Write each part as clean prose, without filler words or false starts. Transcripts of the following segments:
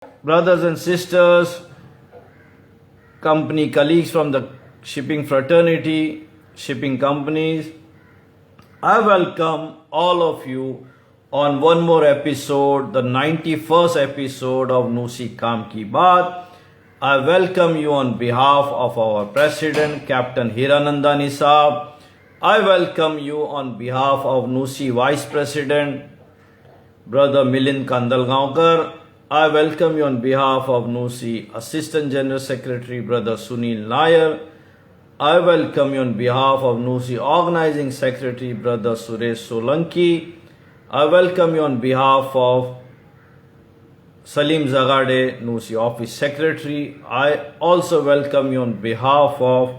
brothers and sisters, company colleagues from the shipping fraternity, shipping companies, I welcome all of you on one more episode, the 91st episode of Nusi Kaam Ki Baat. I welcome you on behalf of our President, Captain Hiranandani Saab. I welcome you on behalf of Nusi Vice President, Brother Milind Kandalgaonkar. I welcome you on behalf of Nusi Assistant General Secretary, Brother Sunil Nair. I welcome you on behalf of Nusi Organizing Secretary, Brother Suresh Solanki. I welcome you on behalf of Salim Zagade, Nusi Office Secretary. I also welcome you on behalf of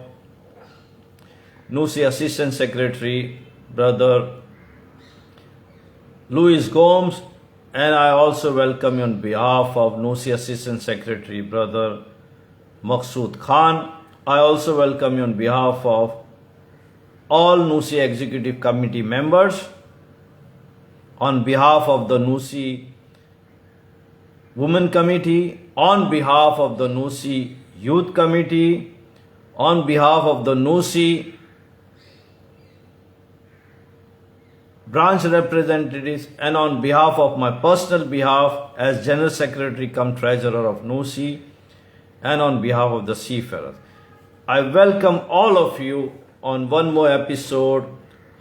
Nusi Assistant Secretary, Brother Luis Gomes. And I also welcome you on behalf of Nusi Assistant Secretary, Brother Maqsood Khan. I also welcome you on behalf of all Nusi Executive Committee members, on behalf of the Nusi Women Committee, on behalf of the Nusi Youth Committee, on behalf of the Nusi branch representatives, and on behalf of my personal behalf as General Secretary cum Treasurer of Nusi, and on behalf of the seafarers. I welcome all of you on one more episode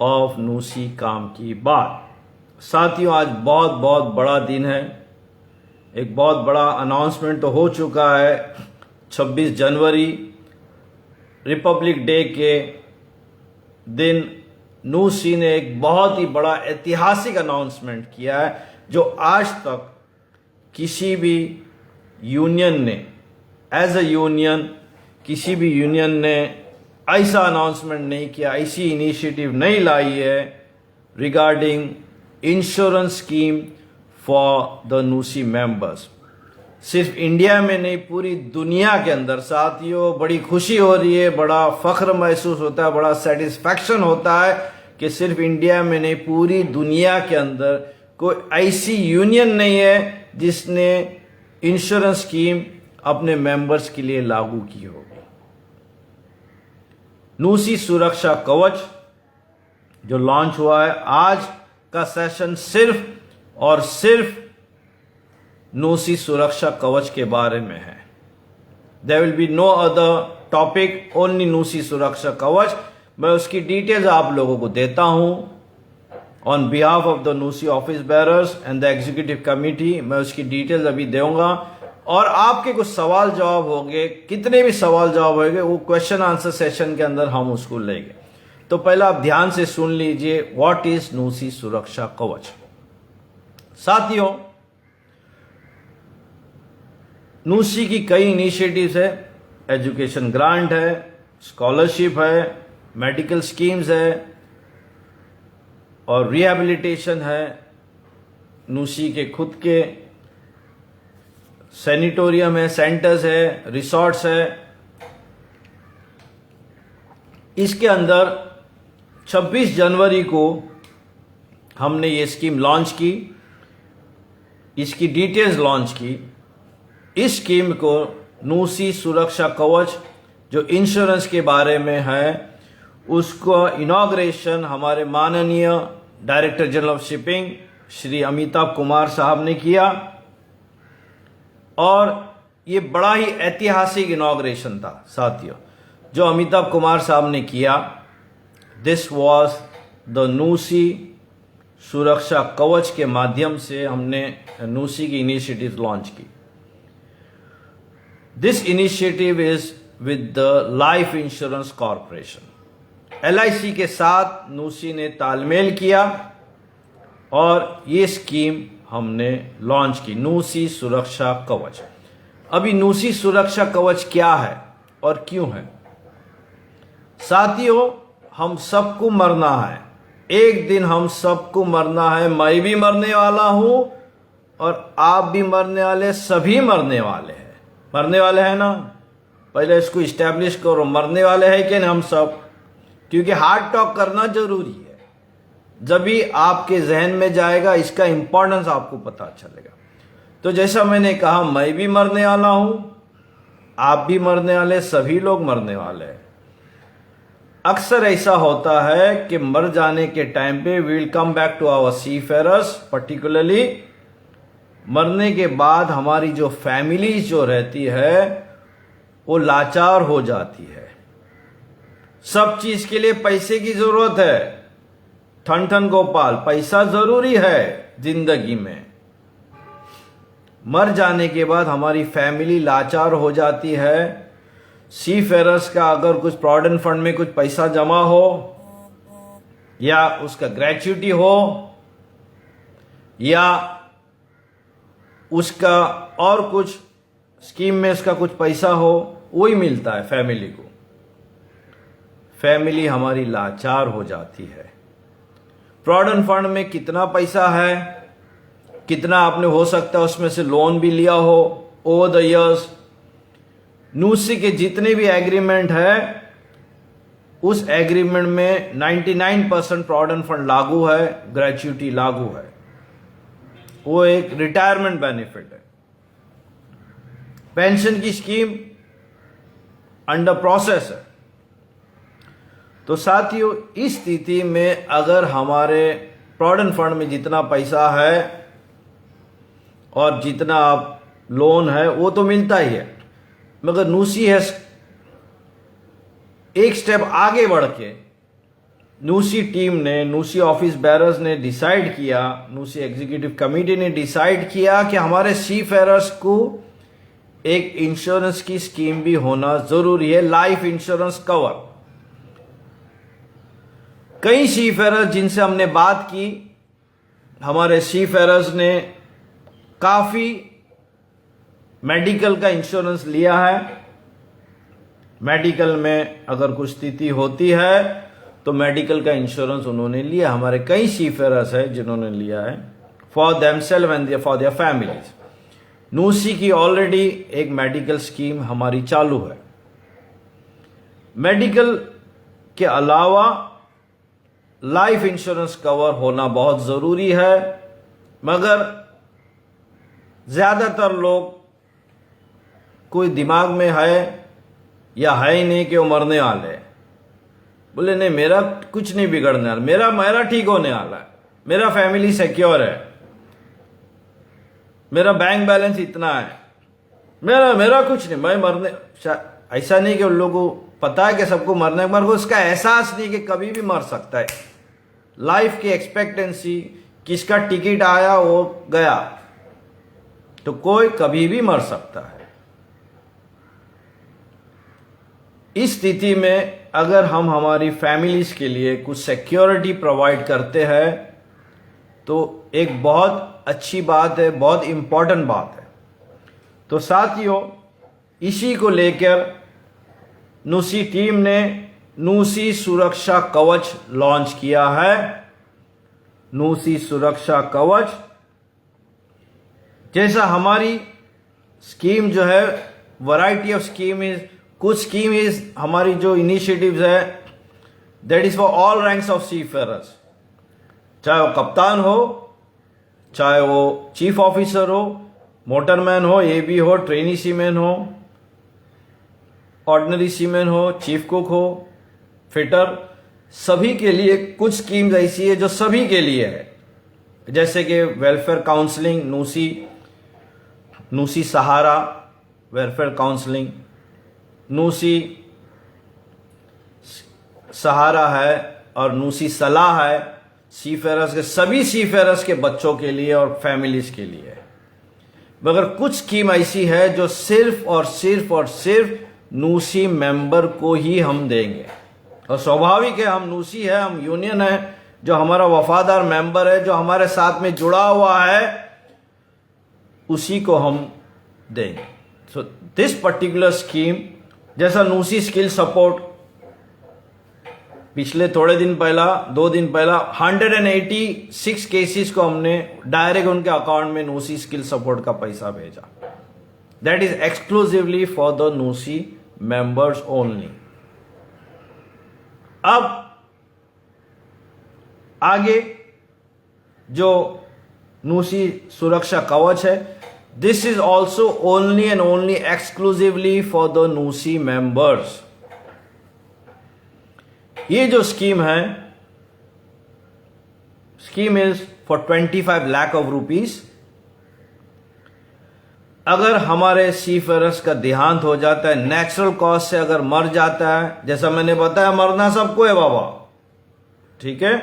of Nusi Kaam Ki Baat. साथियों, आज बहुत बहुत बड़ा दिन है। एक बहुत बड़ा अनाउंसमेंट तो हो चुका है। 26 जनवरी रिपब्लिक डे के दिन नूसी ने एक बहुत ही बड़ा ऐतिहासिक अनाउंसमेंट किया है, जो आज तक किसी भी यूनियन ने, एज अ यूनियन, किसी भी यूनियन ने ऐसा अनाउंसमेंट नहीं किया, ऐसी इनिशिएटिव नहीं लाई है regarding insurance scheme for the NUSI members. सिर्फ इंडिया में नहीं, पूरी दुनिया के अंदर साथियों बड़ी खुशी हो रही है, बड़ा फख्र महसूस होता है, बड़ा सेटिस्फैक्शन होता है कि सिर्फ इंडिया में नहीं, पूरी दुनिया के अंदर कोई ऐसी यूनियन नहीं है जिसने इंश्योरेंस स्कीम अपने मेंबर्स के लिए लागू की होगी। नूसी सुरक्षा कवच जो लॉन्च हुआ है, आज का सेशन सिर्फ और सिर्फ नूसी सुरक्षा कवच के बारे में है। There will be no other topic, only NUSI Suraksha Kavach. मैं उसकी डिटेल्स आप लोगों को देता हूं on behalf of the NUSI office bearers and the executive committee. मैं उसकी डिटेल्स अभी दूंगा और आपके कुछ सवाल जवाब होंगे, कितने भी सवाल जवाब होंगे वो क्वेश्चन आंसर सेशन के अंदर हम उसको लेंगे। तो पहला आप ध्यान से सुन लीजिए, व्हाट इज नूसी सुरक्षा कवच। साथियों, नूसी की कई इनिशिएटिव्स है, एजुकेशन ग्रांट है, स्कॉलरशिप है, मेडिकल स्कीम्स है और रिहैबिलिटेशन है। नूसी के खुद के सैनिटोरियम है, सेंटर्स है, रिसोर्ट्स है। इसके अंदर 26 जनवरी को हमने ये स्कीम लॉन्च की, इसकी डिटेल्स लॉन्च की। इस स्कीम को नूसी सुरक्षा कवच जो इंश्योरेंस के बारे में है, उसको इनॉग्रेशन हमारे माननीय director general of shipping Shri Amitabh Kumar साहब ने किया और ये बड़ा ही ऐतिहासिक इनॉग्रेशन था साथियों जो अमिताभ कुमार साहब ने किया। दिस वाज द नूसी सुरक्षा कवच के माध्यम से हमने नूसी की इनिशिएटिव लॉन्च की। This initiative is with the life insurance corporation. LIC के साथ नूसी ने तालमेल किया और ये स्कीम हमने लॉन्च की, नूसी सुरक्षा कवच। अभी नूसी सुरक्षा कवच क्या है और क्यों है? साथियों, हम सबको मरना है, एक दिन हम सबको मरना है। मैं भी मरने वाला हूं और आप भी मरने वाले, सभी मरने वाले हैं। मरने वाले हैं ना? पहले इसको इस्टेब्लिश करो, मरने वाले हैं कि नहीं हम सब? क्योंकि हार्ड टॉक करना जरूरी है। जब भी आपके जहन में जाएगा, इसका इंपॉर्टेंस आपको पता चलेगा। तो जैसा मैंने कहा, मैं भी मरने वाला हूं, आप भी मरने वाले, सभी लोग मरने वाले हैं। अक्सर ऐसा होता है कि मर जाने के टाइम पे we will come back to our seafarers. Particularly मरने के बाद हमारी जो फैमिलीज जो रहती है वो लाचार हो जाती है। सब चीज के लिए पैसे की जरूरत है। ठन ठन गोपाल, पैसा जरूरी है जिंदगी में। मर जाने के बाद हमारी फैमिली लाचार हो जाती है। सीफेरर्स का अगर कुछ प्रोविडेंट फंड में कुछ पैसा जमा हो या उसका ग्रेच्युटी हो या उसका और कुछ स्कीम में उसका कुछ पैसा हो, वही मिलता है फैमिली को। फैमिली हमारी लाचार हो जाती है। प्रोविडेंट फंड में कितना पैसा है, कितना आपने हो सकता है उसमें से लोन भी लिया हो ओवर द इयर्स। नूसी के जितने भी एग्रीमेंट है, उस एग्रीमेंट में 99% प्रोविडेंट फंड लागू है, ग्रेच्युटी लागू है। वो एक रिटायरमेंट बेनिफिट है। पेंशन की स्कीम अंडर प्रोसेस है। तो साथियों, इस स्थिति में अगर हमारे प्रोविडेंट फंड में जितना पैसा है और जितना आप लोन है वो तो मिलता ही है, मगर नूसी है एक स्टेप आगे बढ़ के नूसी टीम ने, नूसी ऑफिस बेरर्स ने डिसाइड किया, नूसी एग्जीक्यूटिव कमेटी ने डिसाइड किया कि हमारे सीफेरर्स को एक इंश्योरेंस की स्कीम भी होना जरूरी है, लाइफ इंश्योरेंस कवर। कई सीफेरर्स जिनसे हमने बात की, हमारे सीफेरर्स ने काफी मेडिकल का इंश्योरेंस लिया है। मेडिकल में अगर कुछ स्थिति होती है तो मेडिकल का इंश्योरेंस उन्होंने लिया। हमारे कई सीफेरर्स है जिन्होंने लिया है for themselves and for their families. NUSI की ऑलरेडी एक मेडिकल स्कीम हमारी चालू है। मेडिकल के अलावा लाइफ इंश्योरेंस कवर होना बहुत जरूरी है, मगर ज्यादातर लोग कोई दिमाग में है या है ही नहीं कि वो मरने वाले हैं। बोले नहीं, मेरा कुछ नहीं बिगड़ने वाला, मेरा ठीक होने वाला है, मेरा फैमिली सिक्योर है, मेरा बैंक बैलेंस इतना है, मेरा कुछ नहीं, मैं मरने। ऐसा नहीं कि उन लोगों को पता है कि सबको मरने के बाद उसका एहसास नहीं कि कभी भी मर सकता है। लाइफ की एक्सपेक्टेंसी, किसका टिकट आया वो गया, तो कोई कभी भी मर सकता है। इस स्थिति में अगर हम हमारी फैमिलीज के लिए कुछ सिक्योरिटी प्रोवाइड करते हैं तो एक बहुत अच्छी बात है, बहुत इंपॉर्टेंट बात है। तो साथियों, इसी को लेकर नूसी टीम ने नूसी सुरक्षा कवच लॉन्च किया है। नूसी सुरक्षा कवच, जैसा हमारी स्कीम जो है, वैरायटी ऑफ स्कीम इज, कुछ स्कीम इज हमारी जो इनिशिएटिव्स है that is for all ranks of seafarers, चाहे वो कप्तान हो, चाहे वो चीफ ऑफिसर हो, मोटरमैन हो, एबी हो, ट्रेनी सीमैन हो, ऑर्डिनरी सीमैन हो, चीफ कुक हो, फिटर, सभी के लिए कुछ स्कीम्स ऐसी है जो सभी के लिए है। जैसे कि वेलफेयर काउंसलिंग, नूसी सहारा वेलफेयर काउंसलिंग, नूसी सहारा है और नूसी सलाह है सीफेरर्स के, सभी सीफेरर्स के बच्चों के लिए और फैमिलीज के लिए। मगर कुछ स्कीम ऐसी है जो सिर्फ और सिर्फ नूसी मेंबर को ही हम देंगे। और स्वाभाविक है, हम नूसी है, हम यूनियन है, जो हमारा वफादार मेंबर है, जो हमारे साथ में जुड़ा हुआ है, उसी को हम देंगे। सो दिस पर्टिकुलर स्कीम, जैसा नूसी स्किल सपोर्ट पिछले थोड़े दिन पहला, 2 दिन पहला 186 केसेस को हमने डायरेक्ट उनके अकाउंट में नूसी स्किल सपोर्ट का पैसा भेजा। That is exclusively for the NUSI members only. अब आगे जो नूसी सुरक्षा कवच है, This is also only and only exclusively for the NUSI members. ये जो स्कीम है, scheme is for 25 lakh of rupees. अगर हमारे सीफेरर्स का देहांत हो जाता है, नेचुरल कॉज से अगर मर जाता है, जैसा मैंने बताया मरना सबको है बाबा, ठीक है.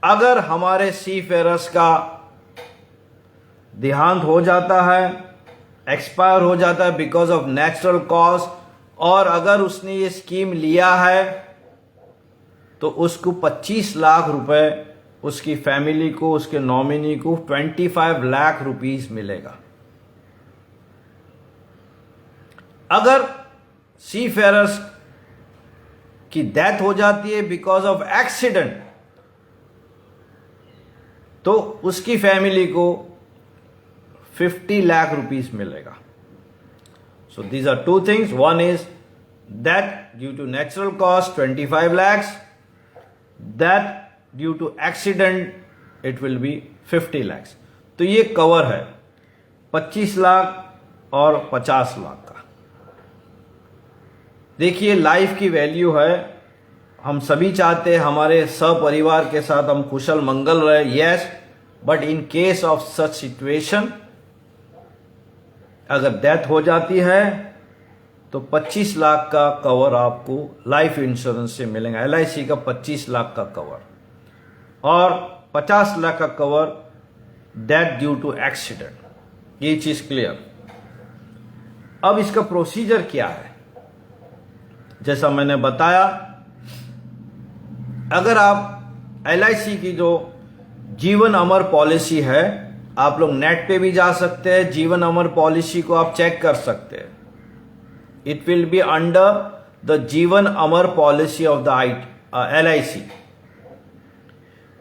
अगर हमारे सीफेरर्स का देहांत हो जाता है, एक्सपायर हो जाता है बिकॉज ऑफ नेचुरल कॉज, और अगर उसने ये स्कीम लिया है तो उसको 25 लाख रुपए, उसकी फैमिली को, उसके नॉमिनी को 25 लाख रुपीस मिलेगा. अगर सीफेरर्स की डेथ हो जाती है बिकॉज ऑफ एक्सीडेंट, तो उसकी फैमिली को 50 लाख रुपीस मिलेगा. So these are two things. One is that due to natural cause 25 lakhs, that due to accident it will be 50 lakhs. तो ये कवर है 25 लाख और 50 लाख का. देखिए लाइफ की वैल्यू है. हम सभी चाहते हैं हमारे सपरिवार के साथ हम कुशल मंगल रहे, yes, but in case of such situation अगर डेथ हो जाती है तो 25 लाख का कवर आपको लाइफ इंश्योरेंस से मिलेगा. LIC का 25 लाख का कवर और 50 लाख का cover death due to accident. ये चीज क्लियर. अब इसका प्रोसीजर क्या है, जैसा मैंने बताया, अगर आप LIC की जो जीवन अमर पॉलिसी है, आप लोग नेट पे भी जा सकते हैं, जीवन अमर पॉलिसी को आप चेक कर सकते हैं. It will be under the Jeevan Amar policy of the LIC.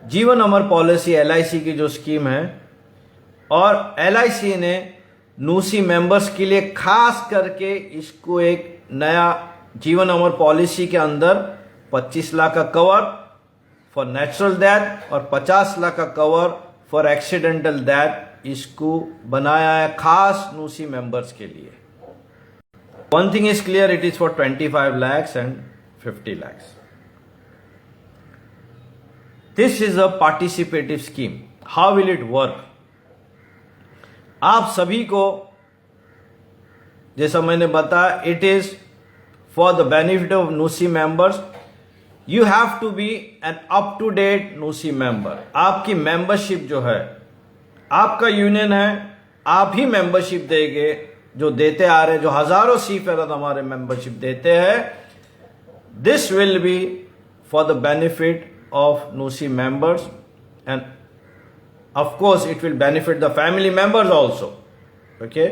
जीवन अमर पॉलिसी LIC की जो स्कीम है, और LIC ने NUSI मेंबर्स के लिए खास करके इसको एक नया जीवन अमर पॉलिसी के अंदर 25 लाख का कवर फॉर नेचुरल डेथ और 50 लाख का कवर फॉर एक्सीडेंटल डेथ इसको बनाया है खास NUSI मेंबर्स के लिए. One thing is clear, it is for 25 lakhs and 50 lakhs. This is a participative scheme. How will it work? आप सभी को, जैसा मैंने बताया, it is for the benefit of NUSI members. You have to be an up-to-date NUSI member. आपकी membership जो है, आपका यूनियन है, आप ही मेंबरशिप देंगे, जो देते आ रहे, जो हजारों सीफेरर हमारे मेंबरशिप देते हैं. This will be for the benefit of NUSI members and of course it will benefit the family members also. Okay?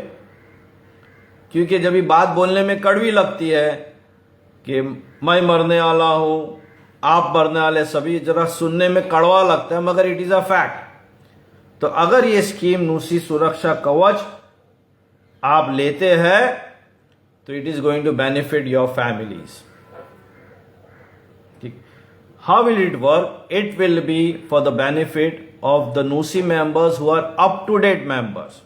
क्योंकि जब ये बात बोलने में कड़वी लगती है कि मैं मरने वाला हूं, आप मरने वाले, सभी जरा सुनने में कड़वा लगता है, मगर इट इज अ फैक्ट. तो अगर ये स्कीम NUSI सुरक्षा कवच आप लेते हैं तो it is going to benefit your families. ठीक. How will it work? It will be for the benefit of the NUSI members who are up to date members,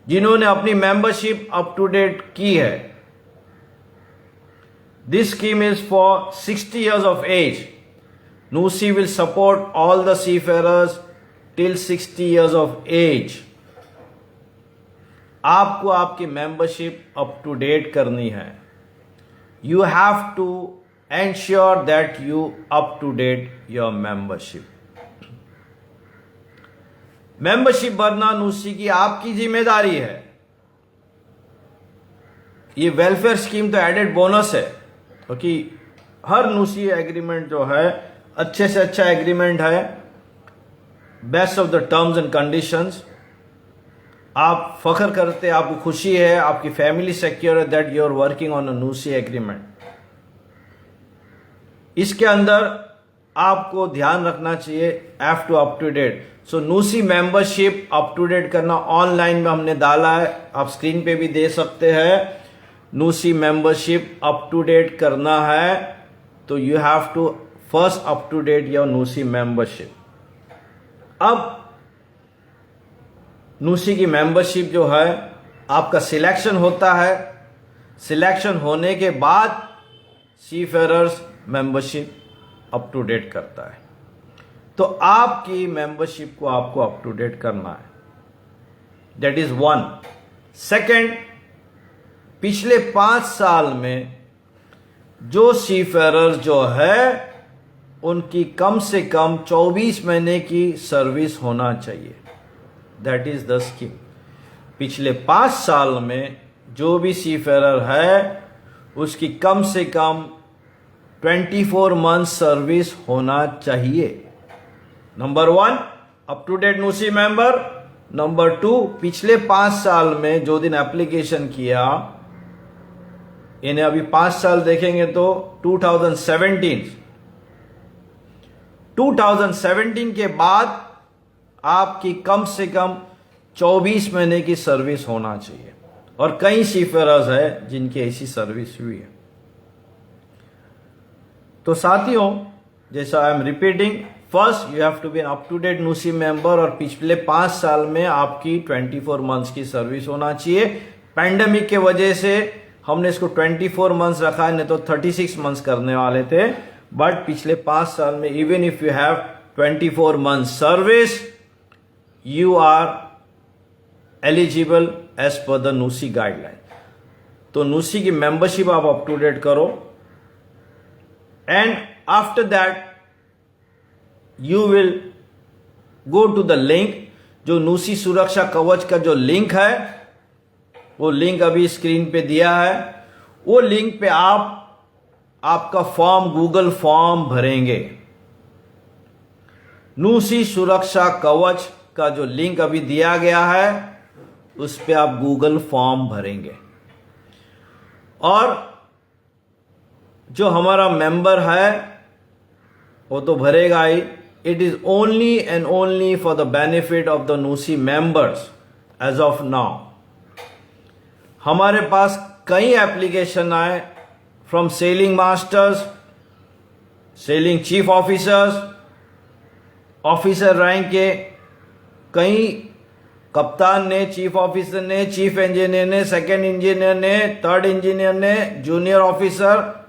जिन्होंने अपनी मेंबरशिप अप टू डेट की है. This scheme is for 60 years of age. NUSI will support all the seafarers till 60 years of age. आपको आपकी membership up to date करनी है. You have to ensure that you up to date your membership. Membership भरना NUSI की आपकी जिम्मेदारी है. ये वेलफेयर स्कीम तो एडेड बोनस है, क्योंकि हर NUSI एग्रीमेंट जो है अच्छे से अच्छा एग्रीमेंट है, best of the terms and conditions. आप फख्र करते, आपको खुशी है, आपकी फैमिली सिक्योर है that you are working on a NUSI agreement. इसके अंदर आपको ध्यान रखना चाहिए, have to up to date. So NUSI membership up to date करना ऑनलाइन में हमने डाला है, आप स्क्रीन पे भी दे सकते हैं. NUSI membership up to date करना है तो you have to first up to date your NUSI membership. अब नूसी की मेंबरशिप जो है आपका सिलेक्शन होता है, सिलेक्शन होने के बाद seafarers membership up to date करता है। तो आपकी मेंबरशिप को आपको अप टू डेट करना है, दैट इज वन। सेकेंड, पिछले 5 साल में जो सीफेरर जो है उनकी कम से कम 24 महीने की सर्विस होना चाहिए, दैट इज द स्कीम। पिछले 5 साल में जो भी सीफेरर है उसकी कम से कम 24 मंथ सर्विस होना चाहिए। Number 1, up to date नूसी member. Number 2, पिछले 5 साल में जो दिन एप्लीकेशन किया, इन्हें अभी 5 साल देखेंगे तो 2017 के बाद आपकी कम से कम 24 महीने की सर्विस होना चाहिए। और कई सीफेरर्स है जिनकी ऐसी सर्विस हुई है। तो साथियों, जैसा I am repeating, first you have to be an up to date नूसी member और पिछले 5 साल में आपकी 24 मंथ्स की सर्विस होना चाहिए। पैंडेमिक के वजह से हमने इसको 24 मंथ्स रखा है, नहीं तो 36 मंथ्स करने वाले थे। बट पिछले 5 साल में even if you have 24 month service, you are eligible as per the NUSI guideline. तो नूसी की मेंबरशिप आप अप टू डेट करो, and after that you will go to the link, जो नूसी सुरक्षा कवच का जो लिंक है, वो लिंक अभी स्क्रीन पे दिया है। वो लिंक पे आप आपका फॉर्म, गूगल फॉर्म भरेंगे। नूसी सुरक्षा कवच का जो लिंक अभी दिया गया है उस पे आप गूगल फॉर्म भरेंगे, और जो हमारा मेंबर है वो तो भरेगा ही। It is only and only for the benefit of the NUSI members as of now. हमारे पास कई एप्लीकेशन आए from sailing masters, sailing chief officers, officer rank के कई कप्तान ने, चीफ ऑफिसर ने, चीफ इंजीनियर ने, सेकंड इंजीनियर ने, थर्ड इंजीनियर ने, जूनियर ऑफिसर,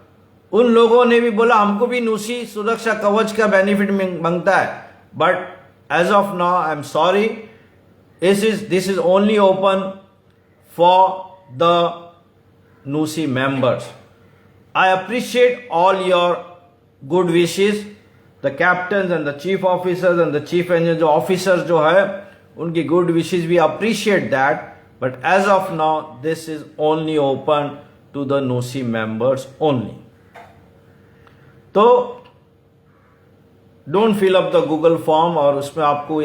उन लोगों ने भी बोला हमको भी नूसी सुरक्षा कवच का बेनिफिट मांगता है। But as of now I am sorry, this is only open for the NUSI members. I appreciate all your good wishes, the captain and the chief officers and the chief engineer, जो officers जो है उनकी good wishes, we appreciate that. But as of now this is only open to the NUSI members only. तो don't fill up the Google form, और उसमें आपको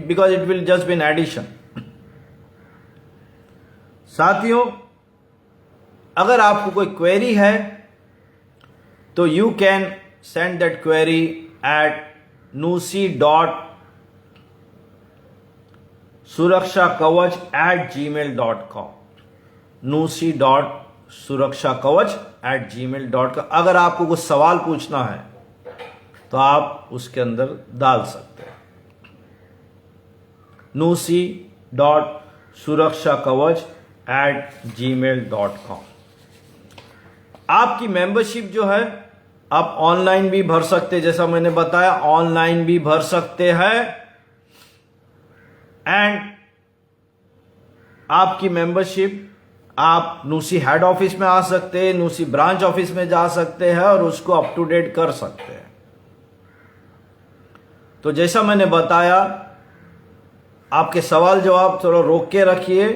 because it will just be an addition. साथियों, अगर आपको कोई query है तो you can send that query at nusi.surakshakavach@gmail.com, nusi.surakshakavach@gmail.com। अगर आपको कुछ सवाल पूछना है तो आप उसके अंदर डाल सकते हैं, nusi.surakshakavach@gmail.com। आपकी मेंबरशिप जो है आप ऑनलाइन भी भर सकते हैं, जैसा मैंने बताया ऑनलाइन भी भर सकते हैं, एंड आपकी मेंबरशिप आप नूसी हेड ऑफिस में आ सकते हैं, नूसी ब्रांच ऑफिस में जा सकते हैं और उसको अप टू डेट कर सकते हैं। तो जैसा मैंने बताया, आपके सवाल जवाब थोड़ा रोक के रखिए,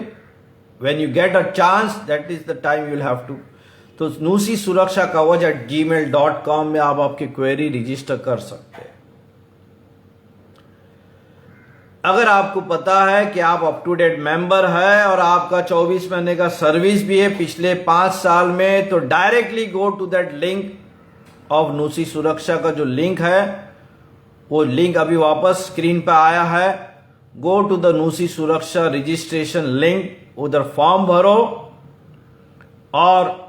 when you get a chance that is the time you will have to. तो नूसी सुरक्षा कवच @gmail.com में आप आपकी क्वेरी रजिस्टर कर सकते हैं। अगर आपको पता है कि आप अप टू डेट मेंबर है और आपका 24 महीने का सर्विस भी है पिछले 5 साल में, तो directly go to that link of नूसी Suraksha का जो लिंक है, वो लिंक अभी वापस स्क्रीन पे आया है। गो टू द नूसी सुरक्षा रजिस्ट्रेशन लिंक, उधर फॉर्म भरो और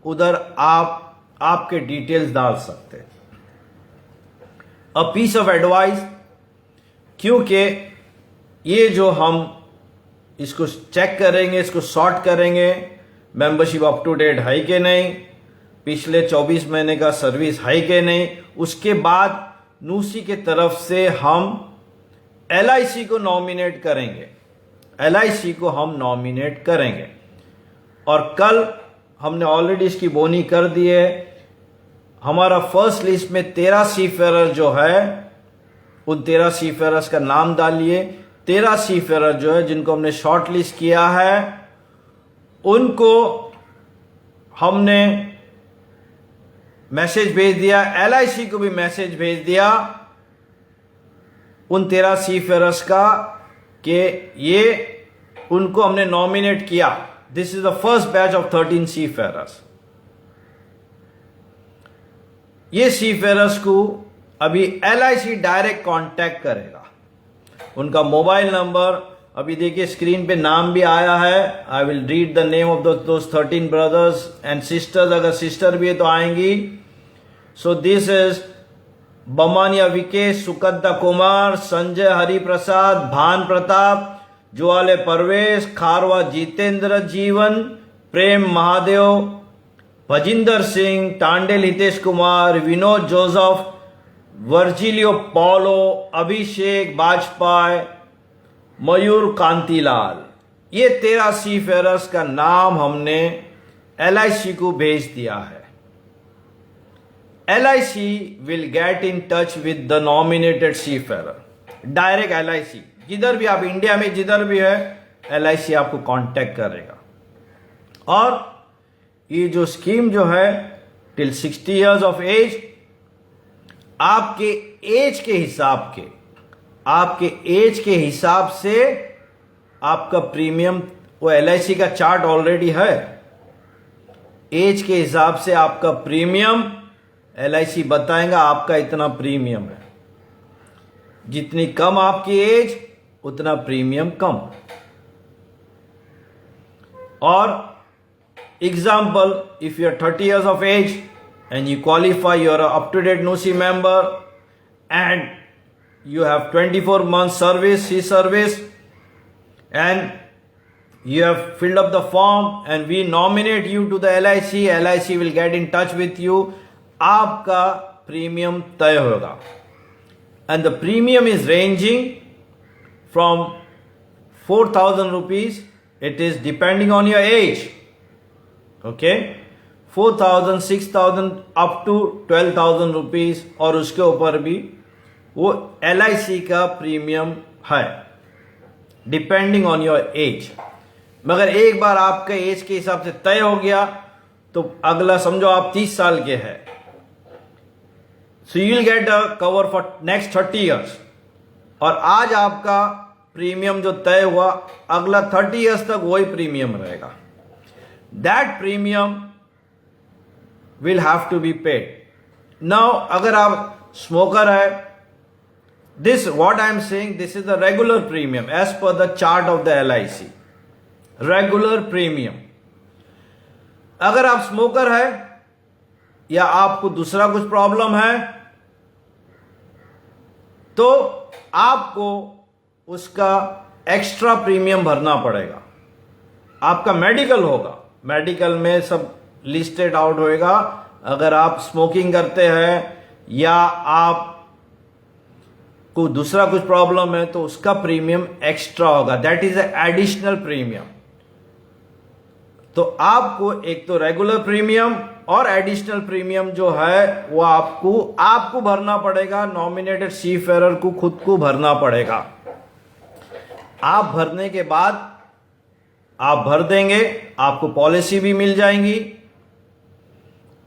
उधर आप आपके डिटेल्स डाल सकते हैं। अ पीस ऑफ एडवाइस, क्योंकि ये जो हम इसको चेक करेंगे, इसको सॉर्ट करेंगे, मेंबरशिप अप टू डेट है कि नहीं, पिछले 24 महीने का सर्विस है कि नहीं। उसके बाद नूसी के तरफ से हम LIC को नॉमिनेट करेंगे, LIC को हम नॉमिनेट करेंगे। और कल हमने ऑलरेडी इसकी बोनी कर दी है। हमारा फर्स्ट लिस्ट में 13 सीफेरर जो है, उन 13 सीफेरर्स का नाम डालिए। 13 सीफेरर जो है जिनको हमने शॉर्ट लिस्ट किया है, उनको हमने मैसेज भेज दिया, LIC को भी मैसेज भेज दिया उन 13 सीफेरर्स का कि ये उनको हमने नॉमिनेट किया। This is the first batch of 13 seafarers. ये सीफेरर्स को अभी LIC डायरेक्ट कांटेक्ट करेगा। उनका मोबाइल नंबर अभी देखिए स्क्रीन पे नाम भी आया है। I will read the name of those 13 brothers and sisters, अगर सिस्टर भी है तो आएंगी। So this is Bamania Vikesh, Sukadda Kumar, Sanjay Hariprasad, Bhan Pratap, Jwale Parvesh, Kharva Jitendra Jeevan, Prem Mahadev, Bhajinder Singh, Tandel Hitesh Kumar, Vinod Joseph, Virgilio Paulo, Abhishek Bajpai, Mayur Kantilal. ये 13 सीफेरर्स का नाम हमने LIC को भेज दिया है। LIC will get in touch with the nominated seafarer, direct LIC। जिधर भी आप इंडिया में जिधर भी है, LIC आपको कांटेक्ट करेगा। और ये जो स्कीम जो है टिल 60 इयर्स ऑफ एज, आपके एज के हिसाब के, आपके एज के हिसाब से आपका प्रीमियम, वो LIC का चार्ट ऑलरेडी है। एज के हिसाब से आपका प्रीमियम LIC बताएगा आपका इतना प्रीमियम है। जितनी कम आपकी एज उतना प्रीमियम कम। और example, if you are 30 years of age and you qualify, you are an up-to-date NUSI member and you have 24 months service, C-service, and you have filled up the form and we nominate you to the LIC, LIC will get in touch with you, आपका premium तय होगा। And the premium is ranging from 4,000 rupees, it is depending on your age, okay, 4,000, 6,000 up to 12,000 rupees, और उसके ऊपर भी वो LIC का premium है डिपेंडिंग ऑन योर एज। मगर एक बार आपका एज के हिसाब से तय हो गया तो अगला समझो आप 30 साल के हैं, so you will get a cover for next 30 years। और आज आपका प्रीमियम जो तय हुआ, अगला 30 years तक वही प्रीमियम रहेगा। That premium will have to be paid. Now अगर आप स्मोकर है, this what I am saying, this is the regular premium as per the chart of the LIC, regular premium. अगर आप स्मोकर है या आपको दूसरा कुछ प्रॉब्लम है तो आपको उसका एक्स्ट्रा प्रीमियम भरना पड़ेगा। आपका मेडिकल होगा, मेडिकल में सब लिस्टेड आउट होएगा। अगर आप स्मोकिंग करते हैं या आप को दूसरा कुछ प्रॉब्लम है तो उसका प्रीमियम एक्स्ट्रा होगा, दैट इज एडिशनल प्रीमियम। तो आपको एक तो रेगुलर प्रीमियम और एडिशनल प्रीमियम जो है वो आपको भरना पड़ेगा। नॉमिनेटेड सीफेरर को खुद को भरना पड़ेगा। आप भरने के बाद आप भर देंगे, आपको पॉलिसी भी मिल जाएंगी।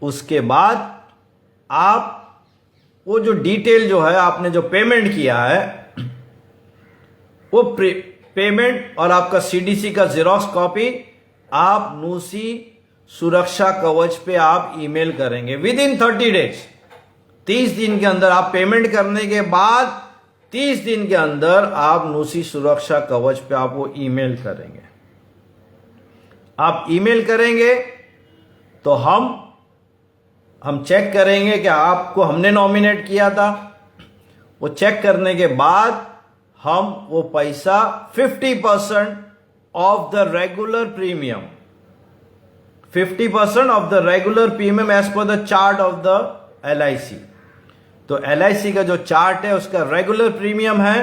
उसके बाद आप वो जो डिटेल जो है, आपने जो पेमेंट किया है, वो पेमेंट और आपका CDC का जेरॉक्स कॉपी आप नूसी सुरक्षा कवच पे आप ईमेल करेंगे विद इन 30 days। 30 दिन के अंदर आप पेमेंट करने के बाद 30 दिन के अंदर आप नूसी सुरक्षा कवच पे आप वो ईमेल करेंगे। आप ईमेल करेंगे तो हम चेक करेंगे कि आपको हमने नॉमिनेट किया था। वो चेक करने के बाद हम वो पैसा 50% of the regular premium, 50% of the regular premium as per the chart of the LIC। तो LIC का जो चार्ट है उसका रेगुलर प्रीमियम है,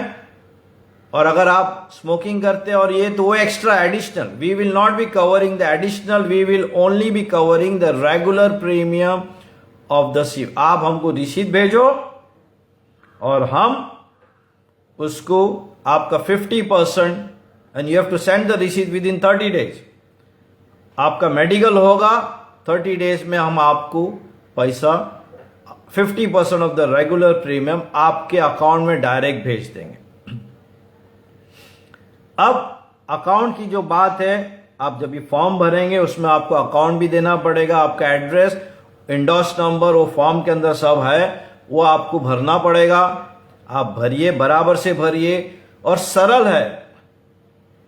और अगर आप स्मोकिंग करते हैं और ये, तो वो extra additional, we will not be covering the additional, we will only be covering the regular premium of the सीफ। आप हमको रिसीट भेजो और हम उसको आपका 50%, and you have to send the receipt within 30 days. आपका मेडिकल होगा 30 डेज में, हम आपको पैसा 50% ऑफ द रेगुलर प्रीमियम आपके अकाउंट में डायरेक्ट भेज देंगे। अब अकाउंट की जो बात है, आप जब भी फॉर्म भरेंगे उसमें आपको अकाउंट भी देना पड़ेगा, आपका एड्रेस, इंडोर्स नंबर, वो फॉर्म के अंदर सब है, वो आपको भरना पड़ेगा। आप भरिए, बराबर से भरिए, और सरल है,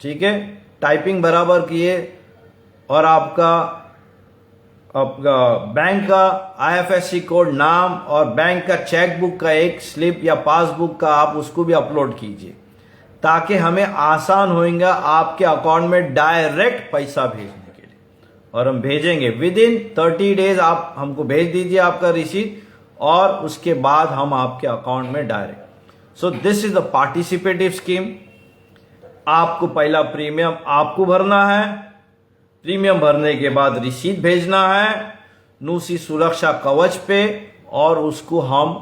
ठीक है, टाइपिंग बराबर किए, और आपका बैंक का IFSC कोड, नाम, और बैंक का चेकबुक का एक स्लिप या पासबुक का आप उसको भी अपलोड कीजिए, ताकि हमें आसान होगा आपके अकाउंट में डायरेक्ट पैसा भेजने के लिए। और हम भेजेंगे विद इन 30 डेज, आप हमको भेज दीजिए आपका रिसीट, और उसके बाद हम आपके अकाउंट में direct. So this is the participative scheme. आपको पहला प्रीमियम आपको भरना है, प्रीमियम भरने के बाद रिसीट भेजना है नूसी सुरक्षा कवच पे, और उसको हम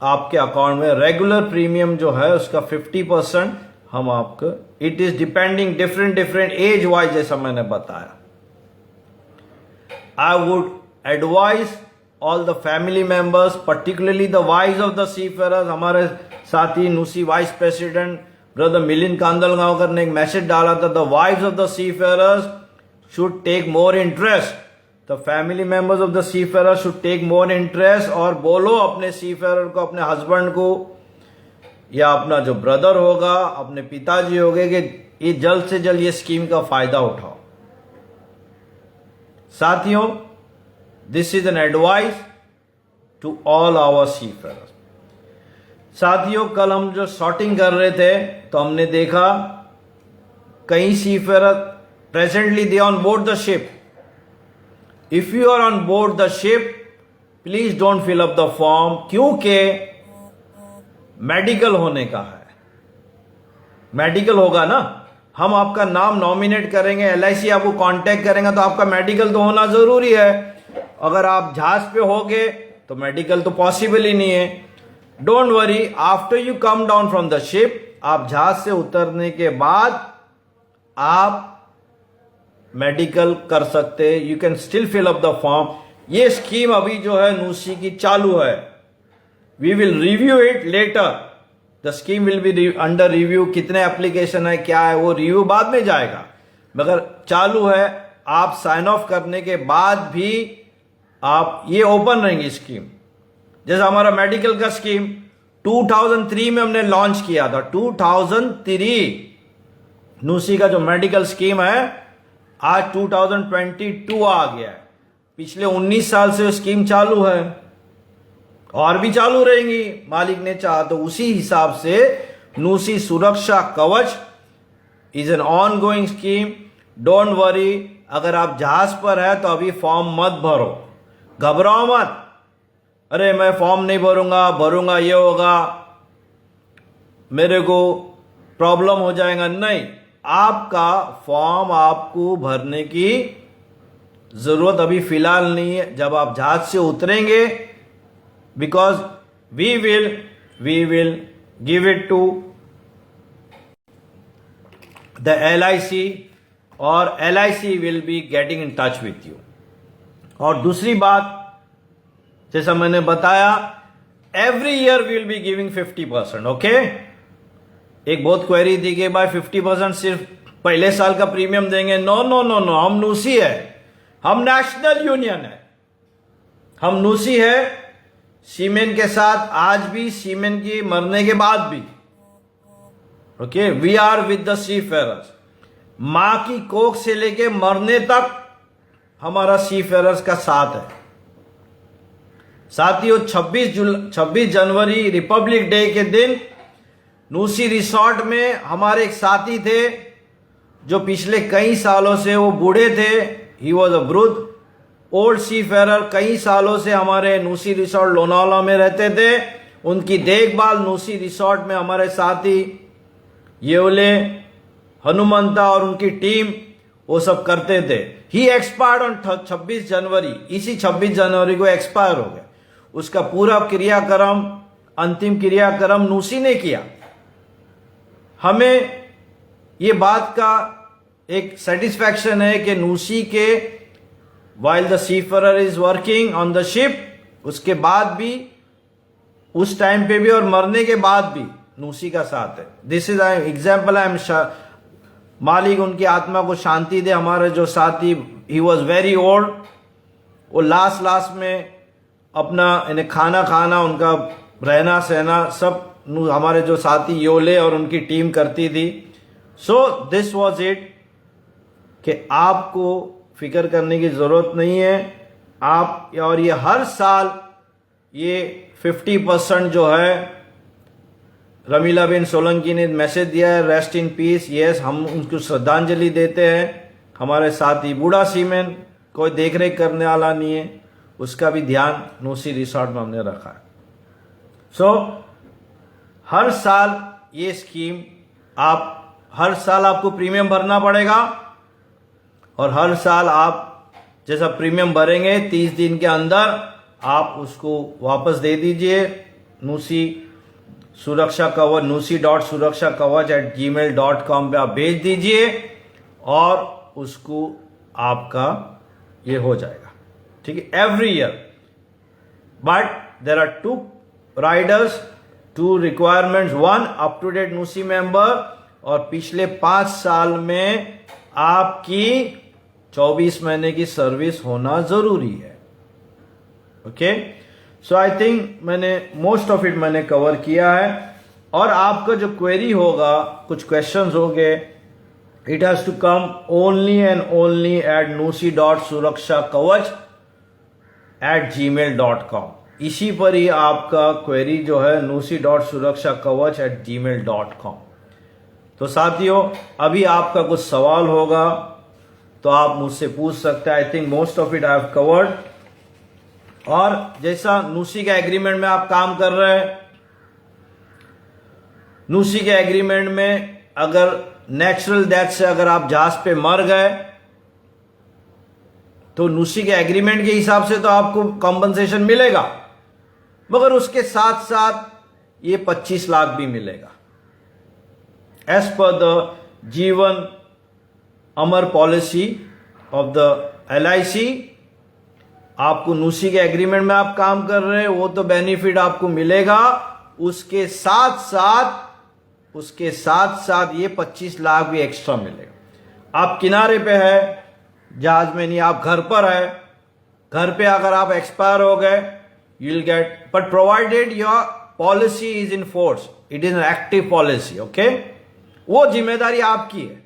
आपके अकाउंट में रेगुलर प्रीमियम जो है उसका 50% हम आपको, it is depending different age wise, जैसा मैंने बताया। I would advise all the family members, particularly the wives of the seafarers. हमारे साथी NUSI vice president brother Milind Kandalgaonkar ने एक मैसेज डाला था, the wives of the seafarers should take more interest, the family members of the seafarer should take more interest. और बोलो अपने seafarer को, अपने हस्बैंड को, या अपना जो ब्रदर होगा, अपने पिताजी होंगे, कि ये जल्द से जल्द ये स्कीम का फायदा उठाओ। साथियों, this is an advice to all our seafarers. साथियों, कल हम जो शॉटिंग कर रहे थे तो हमने देखा कई seafarer presently they on board the ship. If you are on board the ship, please don't fill up the form, क्योंकि मेडिकल होने का है। मेडिकल होगा ना, हम आपका नाम नॉमिनेट करेंगे, LIC आपको कांटेक्ट करेंगे, तो आपका मेडिकल तो होना जरूरी है। अगर आप जहाज पे होगे तो मेडिकल तो पॉसिबल ही नहीं है। Don't worry, after you come down from the ship, आप जहाज से उतरने के बाद आप मेडिकल कर सकते, you can still fill up the form. ये स्कीम अभी जो है नूसी की चालू है, we will review it later, the scheme will be under review. कितने एप्लीकेशन है, क्या है, वो रिव्यू बाद में जाएगा, मगर चालू है। आप साइन ऑफ करने के बाद भी आप ये ओपन रहेंगी स्कीम। जैसे हमारा मेडिकल का स्कीम 2003 में हमने लॉन्च किया था, 2003 नूसी का जो मेडिकल स्कीम है, आज 2022 आ गया है। पिछले 19 साल से स्कीम चालू है, और भी चालू रहेंगी, मालिक ने चाहा तो। उसी हिसाब से नूसी सुरक्षा कवच is an on going scheme. Don't worry, अगर आप जहाज पर है तो अभी फॉर्म मत भरो, घबराओ मत, अरे मैं फॉर्म नहीं भरूंगा ये होगा, मेरे को प्रॉब्लम हो जाएगा। नहीं, आपका फॉर्म आपको भरने की जरूरत अभी फिलहाल नहीं है। जब आप जहाज से उतरेंगे, because we will give it to the LIC, और LIC will be getting in touch with you. और दूसरी बात, जैसा मैंने बताया, every year will be giving 50%। Okay, एक बहुत क्वेरी थी कि भाई 50% सिर्फ पहले साल का प्रीमियम देंगे। नो नो नो नो, हम नूसी है, हम नेशनल यूनियन है, हम नूसी है सीमेन के साथ, आज भी सीमेन की मरने के बाद भी। Okay, we are with the seafarers. मां की कोख से लेके मरने तक हमारा सीफेरर्स का साथ है। साथियों, 26 जनवरी रिपब्लिक डे के दिन नूसी रिसोर्ट में हमारे एक साथी थे जो पिछले कई सालों से वो बूढ़े थे, ही वॉज अ वृद्ध ओल्ड सी फेरर, कई सालों से हमारे नूसी रिसोर्ट लोनावाला में रहते थे। उनकी देखभाल नूसी रिसोर्ट में हमारे साथी येवले, हनुमंता और उनकी टीम वो सब करते थे। ही एक्सपायर्ड ऑन 26 जनवरी, इसी 26 जनवरी को एक्सपायर हो गया। उसका पूरा क्रियाक्रम, अंतिम क्रियाक्रम नूसी ने किया। हमें ये बात का एक सेटिस्फैक्शन है कि नूसी के while the seafarer is working on the ship, उसके बाद भी, उस टाइम पे भी और मरने के बाद भी नूसी का साथ है। This is example. I am मालिक उनकी आत्मा को शांति दे। हमारे जो साथी, ही वॉज वेरी ओल्ड, वो लास्ट में अपना इन्हें खाना खाना, उनका रहना सहना सब हमारे जो साथी योले और उनकी टीम करती थी। सो दिस वॉज इट, कि आपको फिक्र करने की जरूरत नहीं है। आप, और ये हर साल ये 50% जो है, रमीला बेन सोलंकी ने मैसेज दिया है, रेस्ट इन पीस। यस, हम उनको श्रद्धांजलि देते हैं। हमारे साथी बूढ़ा सीमेन, कोई देख रेख करने वाला नहीं है, उसका भी ध्यान नूसी रिसोर्ट में हमने रखा है। सो हर साल ये स्कीम, आप हर साल आपको प्रीमियम भरना पड़ेगा, और हर साल आप जैसा प्रीमियम भरेंगे 30 दिन के अंदर आप उसको वापस दे दीजिए। नूसी सुरक्षा कवच, nusi.suraksha-kavach@gmail.com पे आप भेज दीजिए और उसको आपका ये हो जाएगा, ठीक है, every year. But there are 2 riders, 2 requirements. 1 up to date नूसी member, और पिछले 5 साल में आपकी 24 महीने की सर्विस होना जरूरी है। ओके, सो आई थिंक मैंने मोस्ट ऑफ इट मैंने कवर किया है। और आपका जो क्वेरी होगा, कुछ क्वेश्चंस होंगे, it has to come only and only at nusi.suraksha-kavach@gmail.com। इसी पर ही आपका क्वेरी जो है nusi.suraksha-kavach@gmail.com। तो साथियों, अभी आपका कुछ सवाल होगा तो आप मुझसे पूछ सकते हैं। I think most of it I have covered. और जैसा नूसी के एग्रीमेंट में आप काम कर रहे हैं, नूसी के एग्रीमेंट में अगर नेचुरल डेथ से अगर आप जहाज पे मर गए तो नूसी के एग्रीमेंट के हिसाब से तो आपको कॉम्पनसेशन मिलेगा, मगर उसके साथ साथ ये 25 लाख भी मिलेगा। As per the Jeevan Amar policy of the LIC, आपको नूसी के एग्रीमेंट में आप काम कर रहे हैं, वो तो बेनिफिट आपको मिलेगा। उसके साथ साथ ये 25 लाख भी एक्स्ट्रा मिलेगा। आप किनारे पे है, जहाज में नहीं, आप घर पर है, घर पे अगर आप एक्सपायर हो गए, you will get, but provided your policy is in force, it is an active policy. Okay, वो जिम्मेदारी आपकी है,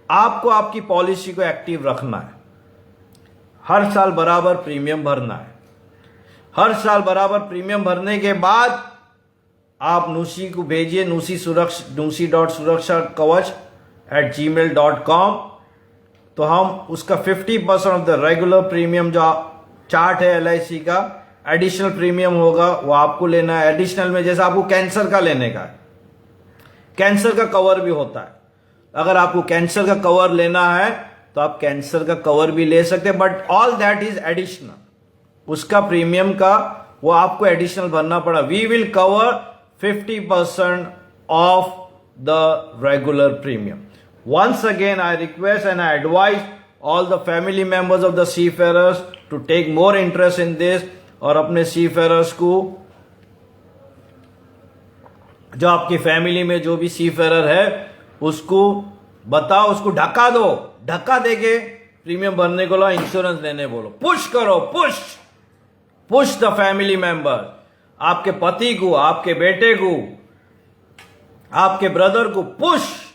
आपको आपकी पॉलिसी को एक्टिव रखना है। हर साल बराबर प्रीमियम भरना है। हर साल बराबर प्रीमियम भरने के बाद आप नूसी को भेजिए, nusi.suraksha-kavach@gmail.com। तो हम उसका 50% ऑफ द रेगुलर प्रीमियम जो चार्ट है LIC का, एडिशनल प्रीमियम होगा, वो आपको लेना है। एडिशनल में जैसे आपको कैंसर का लेने का है, कैंसर का कवर भी होता है। अगर आपको कैंसर का कवर लेना है तो आप कैंसर का कवर भी ले सकते हैं, but all that is additional. उसका प्रीमियम का वो आपको एडिशनल भरना पड़ा। We will cover 50% of the regular premium. Once again, I request and I advise all the family members of the seafarers to take more interest in this, और अपने seafarers को, जो आपकी फैमिली में जो भी seafarer है, उसको बताओ, उसको धक्का दो, धक्का देके प्रीमियम भरने को लो, इंश्योरेंस लेने बोलो, पुश करो, पुश द फैमिली मेंबर, आपके पति को, आपके बेटे को, आपके ब्रदर को पुश।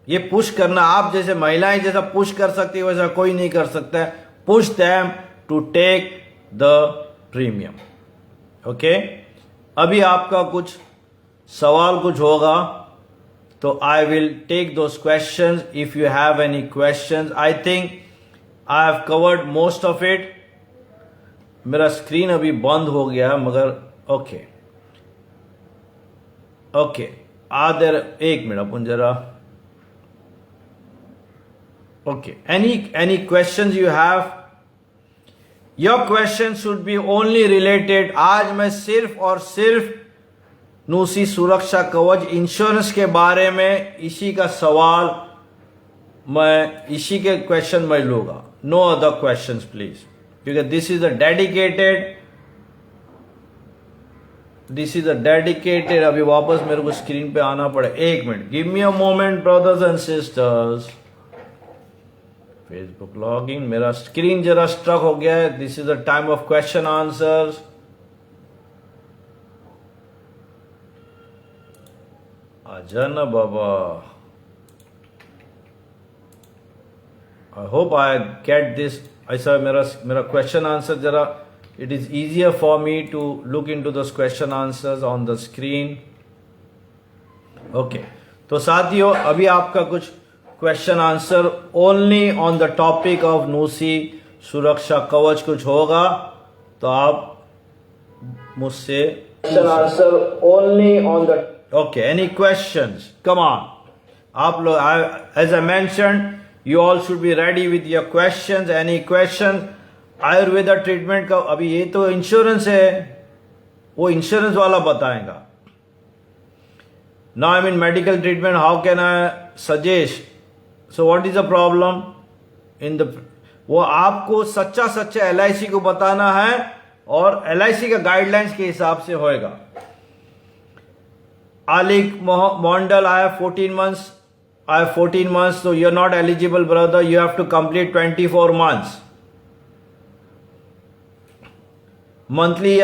ये पुश करना, आप जैसे महिलाएं जैसा पुश कर सकती है वैसा कोई नहीं कर सकता है। Push them to take the premium. Okay, अभी आपका कुछ सवाल कुछ होगा तो I will take those questions if you have any questions. I think I have covered most of it. मेरा स्क्रीन अभी बंद हो गया मगर ओके ओके आदर एक मिनट अपन जरा. Okay any questions you have. Your question should be only related. आज मैं सिर्फ और सिर्फ नूसी सुरक्षा कवच इंश्योरेंस के बारे में इसी का सवाल मैं इसी के क्वेश्चन में लूंगा. नो अदर क्वेश्चंस प्लीज, क्योंकि दिस इज अ डेडिकेटेड. अभी वापस मेरे को स्क्रीन पे आना पड़े. एक minute, give me a moment brothers and sisters. Facebook login, मेरा स्क्रीन जरा स्ट्रक हो गया है. This is the time of question answers. आजा ना बाबा. I hope I get this. ऐसा मेरा क्वेश्चन आंसर जरा, it is easier for me to look into this question answers on the screen. Okay, तो साथियों अभी आपका कुछ question answer only on the topic of नूसी Suraksha Kavach कुछ होगा तो आप मुझसे question answer only on the. Okay, any questions? Come on आप लोग. As I mentioned, you all should be ready with your questions. Any question? Ayurveda treatment का अभी ये तो इंश्योरेंस है, वो इंश्योरेंस वाला बताएगा. Now I'm in medical treatment. How can I suggest? So what is the problem in the? वो आपको सच्चा LIC को बताना है और LIC का गाइडलाइंस के हिसाब से होएगा. Alik Mondal, I have 14 months, so you're not eligible, brother. You have to complete 24 months. Monthly,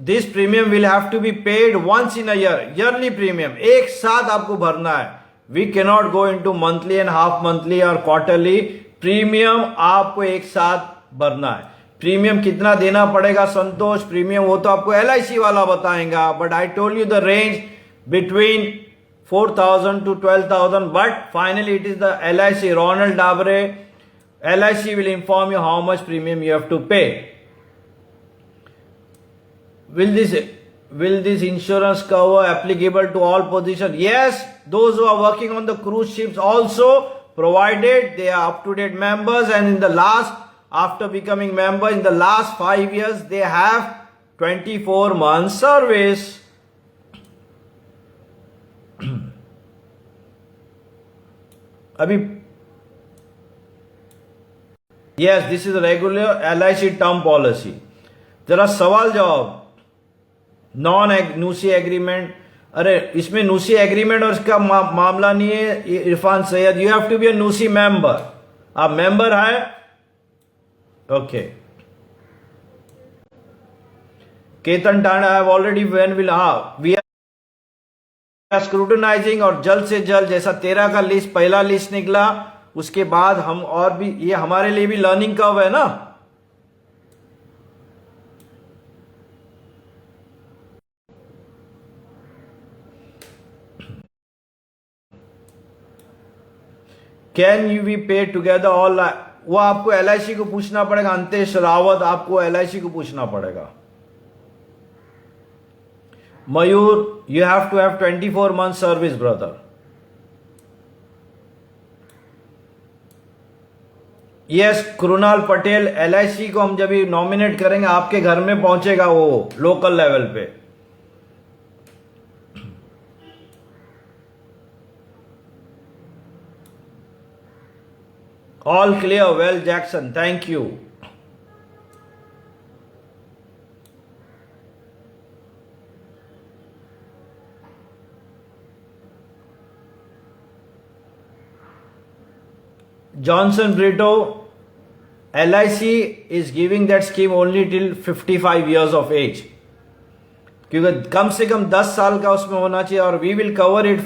this premium will have to be paid once in a year. Yearly premium, एक साथ आपको भरना है. We cannot go into monthly and half monthly or quarterly. Premium आपको एक साथ भरना है. प्रीमियम कितना देना पड़ेगा संतोष? प्रीमियम वो तो आपको LIC वाला बताएगा. But I told you the range between 4,000 to 12,000, but finally it is the LIC, Ronald Dabre. LIC will inform you how much premium you have to pay. Will this insurance cover applicable to all positions? Yes, those who are working on the cruise ships also, provided they are up to date members, and after becoming member in the last 5 years, they have 24 months service. अभी yes, this is regular LIC term policy. जरा सवाल जवाब. Non नूसी agreement, अरे इसमें नूसी agreement और इसका मामला नहीं है. Irfan Syed, you have to be a NUSI member. आप मेंबर है? Okay. Ketan Tanda, I have already when will we scrutinising, और जल्द से जल्द जैसा 13 का लिस्ट पहला लिस्ट निकला उसके बाद हम और भी, ये हमारे लिए भी लर्निंग कर्व है ना. कैन यू बी पे टुगेदर ऑल? वो आपको LIC को पूछना पड़ेगा. अंतेश रावत, आपको LIC को पूछना पड़ेगा. Mayur, you have to have 24 months service, brother. Yes, Krunal Patel, LIC को हम जब भी नॉमिनेट करेंगे आपके घर में पहुंचेगा वो लोकल लेवल पे. All clear. Well Jackson, thank you. Johnson Brito, LIC is giving that scheme only till 55 years of age. क्योंकि कम से कम 10 साल का उसमें होना चाहिए और we will cover it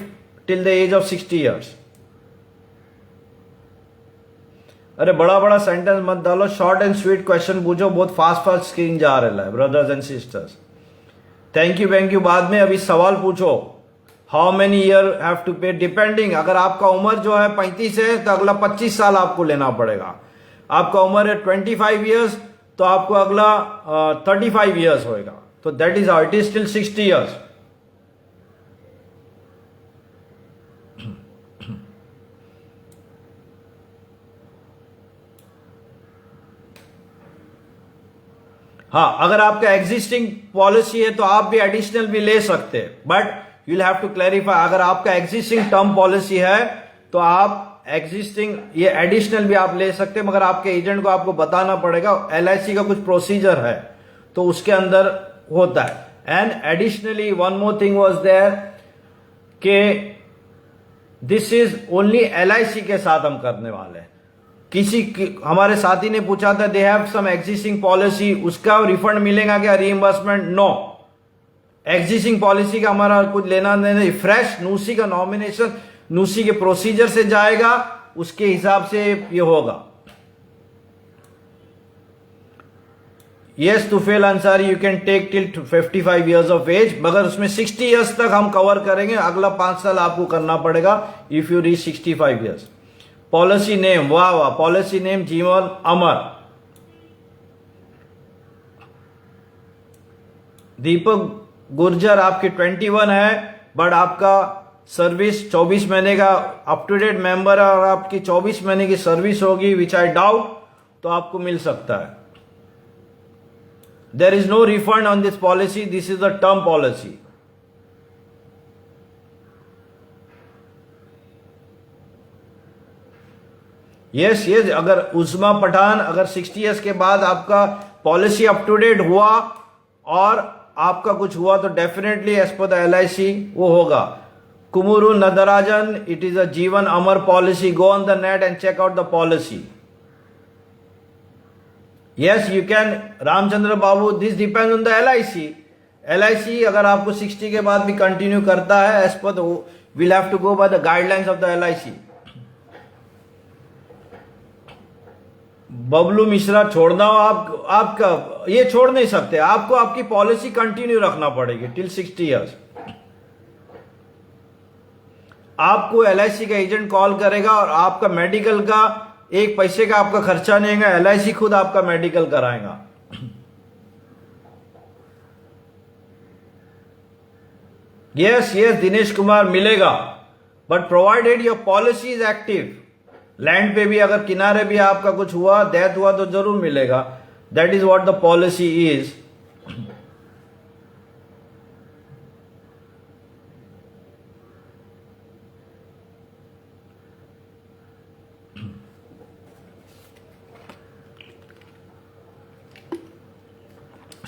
till the age of 60 years. अरे बड़ा सेंटेंस मत डालो, शॉर्ट एंड स्वीट क्वेश्चन पूछो. बहुत फास्ट स्क्रीन जा रहा है brothers and sisters. Thank you बाद में, अभी सवाल पूछो। How many year have to pay, depending, अगर आपका उम्र जो है 35 है तो अगला 25 साल आपको लेना पड़ेगा। आपका उम्र है 25 ईयर्स तो आपको अगला 35 ईयर्स होएगा। तो that is how it is till 60 years. हाँ, अगर आपका एग्जिस्टिंग पॉलिसी है तो आप भी एडिशनल भी ले सकते हैं, but you will have to clarify. अगर आपका एग्जिस्टिंग टर्म पॉलिसी है तो आप एग्जिस्टिंग ये एडिशनल भी आप ले सकते हैं, मगर आपके एजेंट को आपको बताना पड़ेगा। एलआईसी का कुछ प्रोसीजर है तो उसके अंदर होता है। And additionally one more thing was there कि दिस इज ओनली एलआईसी के साथ हम करने वाले हैं। हमारे साथी ने पूछा था, they have some existing policy, उसका रिफंड मिलेगा क्या, रीइंबर्समेंट? नो, एग्जिस्टिंग पॉलिसी का हमारा कुछ लेना देना। फ्रेश नूसी का नॉमिनेशन नूसी के प्रोसीजर से जाएगा, उसके हिसाब से ये होगा। Yes Tufail Ansari, you can take till 55 years of age, मगर उसमें 60 ईयर्स तक हम कवर करेंगे, अगला 5 साल आपको करना पड़ेगा if you reach 65 years. Policy name, वाह वाह, पॉलिसी नेम जीवन अमर। दीपक गुर्जर, आपकी 21 है बट आपका सर्विस 24 महीने का अप टू डेट मेंबर है और आपकी 24 महीने की सर्विस होगी, विच आई डाउट, तो आपको मिल सकता है। There is no refund on this policy, this is the term policy. Yes yes, अगर उस्मा पठान, अगर 60 ईयर्स के बाद आपका पॉलिसी अप टू डेट हुआ और आपका कुछ हुआ तो definitely as per the LIC वो होगा। Kumuru Nadarajan, it is a Jeevan Amar policy, go on the net and check out the policy. Yes you can, Ramachandra Babu, this depends on the LIC. LIC अगर आपको 60 के बाद भी कंटिन्यू करता है as per, will have to go by the guidelines of the LIC. Bablu Mishra, छोड़ना हो आपका ये छोड़ नहीं सकते, आपको आपकी पॉलिसी कंटिन्यू रखना पड़ेगी टिल 60 ईयर्स। आपको एलआईसी का एजेंट कॉल करेगा और आपका मेडिकल का एक पैसे का आपका खर्चा नहीं होगा, एलआईसी खुद आपका मेडिकल कराएगा। यस यस दिनेश कुमार, मिलेगा, but provided your policy is active. Land पे भी अगर किनारे भी आपका कुछ हुआ, डेथ हुआ, तो जरूर मिलेगा। That is what the policy is.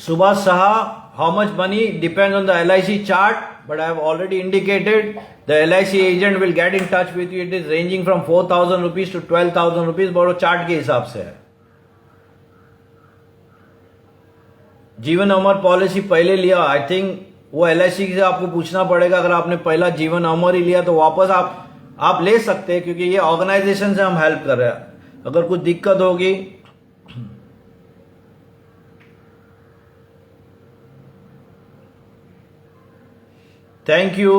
Subhash Saha, how much money depends on the LIC chart, but I have already indicated the LIC agent will get in touch with you. It is ranging from 4,000 rupees to 12,000 rupees, but वो chart के हिसाब से है। Jeevan Amar policy पहले लिया, I think वो LIC से आपको पूछना पड़ेगा। अगर आपने पहला जीवन अमर ही लिया तो वापस आप ले सकते हैं, क्योंकि ये ऑर्गेनाइजेशन से हम हेल्प कर रहे हैं। अगर कुछ दिक्कत होगी, thank you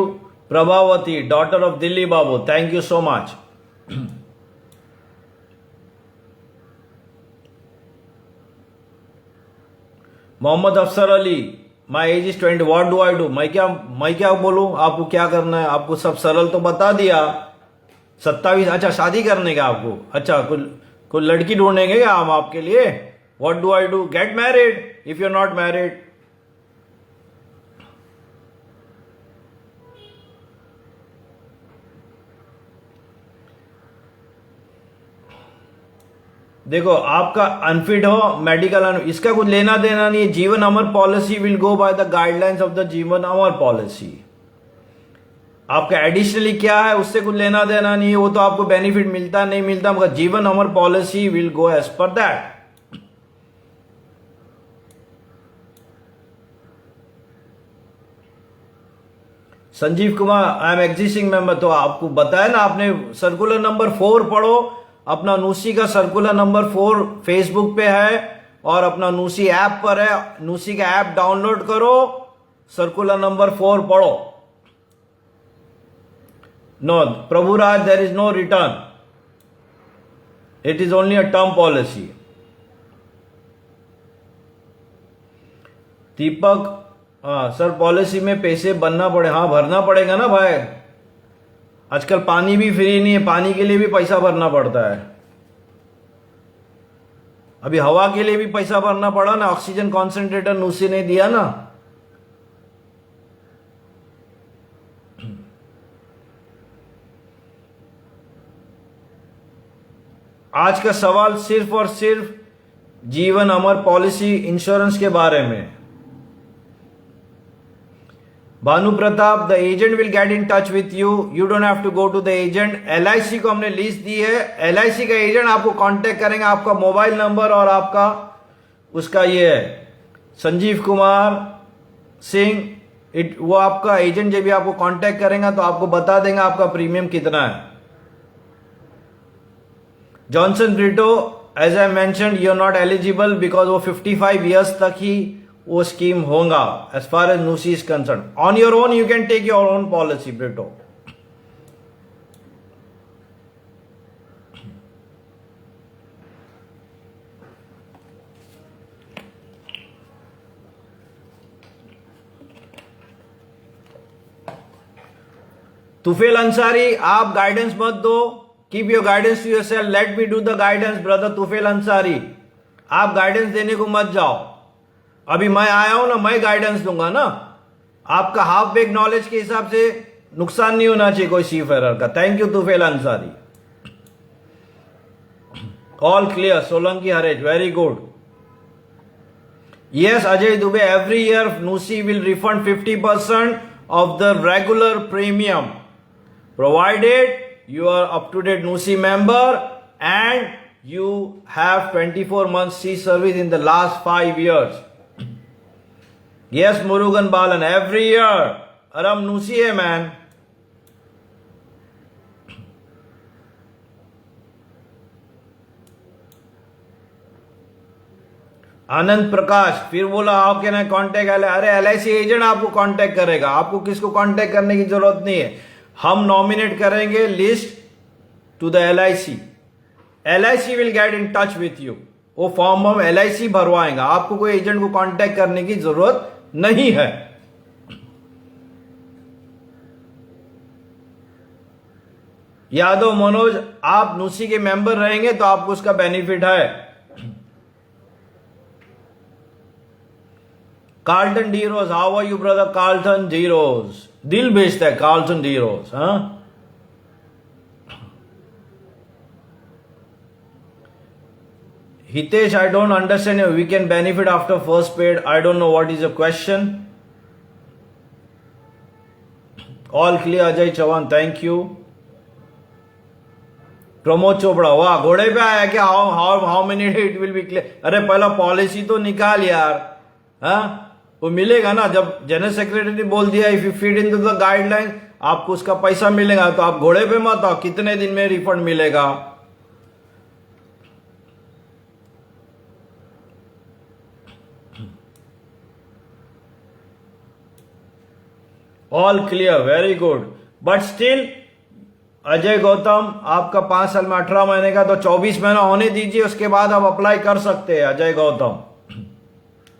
Prabhavati, daughter of Delhi Babu, thank you so much. Mohammed Afsar Ali, my age is 20, what do I do? मैं क्या बोलूं? आपको क्या करना है? आपको सब सरल तो बता दिया। 27, अच्छा शादी करने का आपको, अच्छा कोई लड़की ढूंढेंगे क्या हम आपके लिए? What do I do? Get married if you are not married. देखो, आपका अनफिट हो मेडिकल, इसका कुछ लेना देना नहीं है। Jeevan Amar policy will go by the guidelines of the Jeevan Amar policy. आपका एडिशनली क्या है उससे कुछ लेना देना नहीं है, वो तो आपको बेनिफिट मिलता नहीं मिलता, मगर Jeevan Amar policy will go as per that. Sanjeev Kumar, I am existing member, तो आपको बताया ना, आपने सर्कुलर नंबर 4 पढ़ो। अपना नूसी का सर्कुलर नंबर 4 फेसबुक पे है और अपना नूसी ऐप पर है। नूसी का ऐप डाउनलोड करो सर्कुलर नंबर 4 पढ़ो. No, Prabhuraj, there is no return. It is only a term policy. दीपक, हाँ सर, पॉलिसी में पैसे बनना पड़े. हाँ, भरना पड़ेगा ना भाई. आजकल पानी भी फ्री नहीं है, पानी के लिए भी पैसा भरना पड़ता है. अभी हवा के लिए भी पैसा भरना पड़ा ना. ऑक्सीजन कॉन्सेंट्रेटर नूसी ने दिया ना. आज का सवाल सिर्फ और सिर्फ जीवन अमर पॉलिसी इंश्योरेंस के बारे में. Bhanu Pratap, the agent will get in touch with you. You don't have to go to the agent. LIC को हमने लिस्ट दी है. एलआईसी का एजेंट आपको कांटेक्ट करेंगे. आपका मोबाइल नंबर और आपका उसका ये है संजीव कुमार सिंह. वो आपका एजेंट जब भी आपको कांटेक्ट करेगा तो आपको बता देंगे आपका प्रीमियम कितना है. Johnson Brito, as I mentioned, you are not eligible because वो 55 ईयर्स तक ही वो स्कीम होगा as far as NUSI is concern. On your own you can take your own policy Brito. Tufail Ansari, आप गाइडेंस मत दो. Keep your guidance to yourself. Let me do the guidance. Brother Tufail Ansari, आप guidance देने को मत जाओ. अभी मैं आया हूं ना, मैं गाइडेंस दूंगा ना. आपका हाफ बेक नॉलेज के हिसाब से नुकसान नहीं होना चाहिए कोई सीफेरर का. Thank you Tufail Ansari. All clear. Solanki Harej, very good. Yes Ajay Dubey, every year NUSI will refund 50% of the regular premium provided you are up to date NUSI member and you have 24 months C service in the last 5 years. Yes Murugan Balan, every year aram NUSI hai man. Anand Prakash फिर बोला how can eye contact. अरे LIC agent आपको contact करेगा. आपको किसको contact करने की जरूरत नहीं है. हम नॉमिनेट करेंगे list to the LIC. LIC will get in touch with you. वो फॉर्म हम एलआईसी भरवाएंगा. आपको कोई एजेंट को कांटेक्ट करने की जरूरत नहीं है. यादव मनोज, आप नूसी के मेंबर रहेंगे तो आपको उसका बेनिफिट है. Carlton D Rose, how are you brother Carlton D Rose. दिल भेजता है कार्ल्टन डी रोज. हाँ, Hitesh, I don't understand. We can benefit after first paid. I don't know what is a question. All clear. Ajay Chauhan, thank you. Pramod Chopra, वाह घोड़े पे आया क्या. How many it will be clear. अरे पहला पॉलिसी तो निकाल यार. हाँ, वो मिलेगा ना. जब जनरल सेक्रेटरी ने बोल दिया if you feed in to the guideline आपको उसका पैसा मिलेगा. तो आप घोड़े पे मत आओ. कितने दिन में रिफंड मिलेगा. All clear, very good. But still Ajay Gautam, आपका 5 साल में 18 महीने का, तो 24 महीना होने दीजिए. उसके बाद आप अप्लाई कर सकते हैं. Ajay Gautam,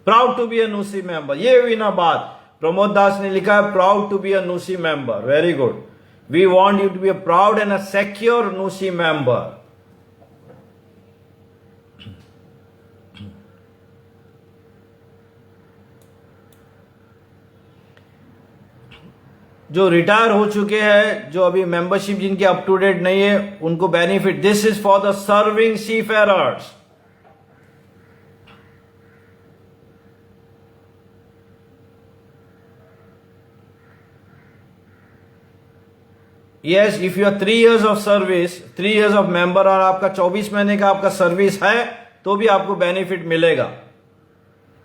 proud to be a NUSI member. ये हुई ना बात. प्रमोद दास ने लिखा है proud to be a NUSI member. Very good. We want you to be a proud and a secure NUSI member. जो रिटायर हो चुके हैं, जो अभी मेंबरशिप जिनकी अप टू डेट नहीं है, उनको benefit. This is for the serving seafarers. Yes, if you are 3 years of service, 3 years of member और आपका 24 महीने का आपका सर्विस है तो भी आपको बेनिफिट मिलेगा.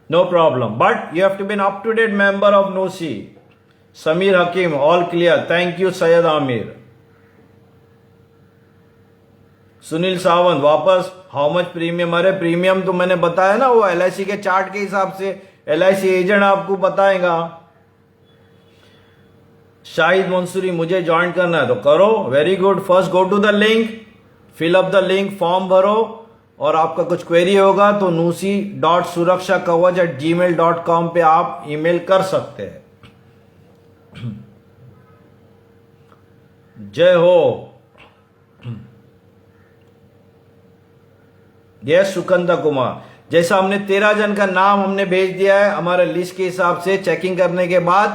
No problem. But you have to be an up to date member of NUSI. Sameer Hakim, all clear. Thank you Syed Aamir. Sunil Sawant, वापस हाउ मच प्रीमियम. अरे प्रीमियम तो मैंने बताया ना, वो एलआईसी के चार्ट के हिसाब से एलआईसी एजेंट आपको बताएगा. शाहिद मंसूरी, मुझे ज्वाइन करना है तो करो, very good. First go to the link, fill up the link, form भरो, और आपका कुछ क्वेरी होगा तो nusi.suraksha@gmail.com पे आप ईमेल कर सकते हैं। जय हो। यस सुकंदा कुमार, जैसा हमने 13 जन का नाम हमने भेज दिया है हमारे लिस्ट के हिसाब से चेकिंग करने के बाद,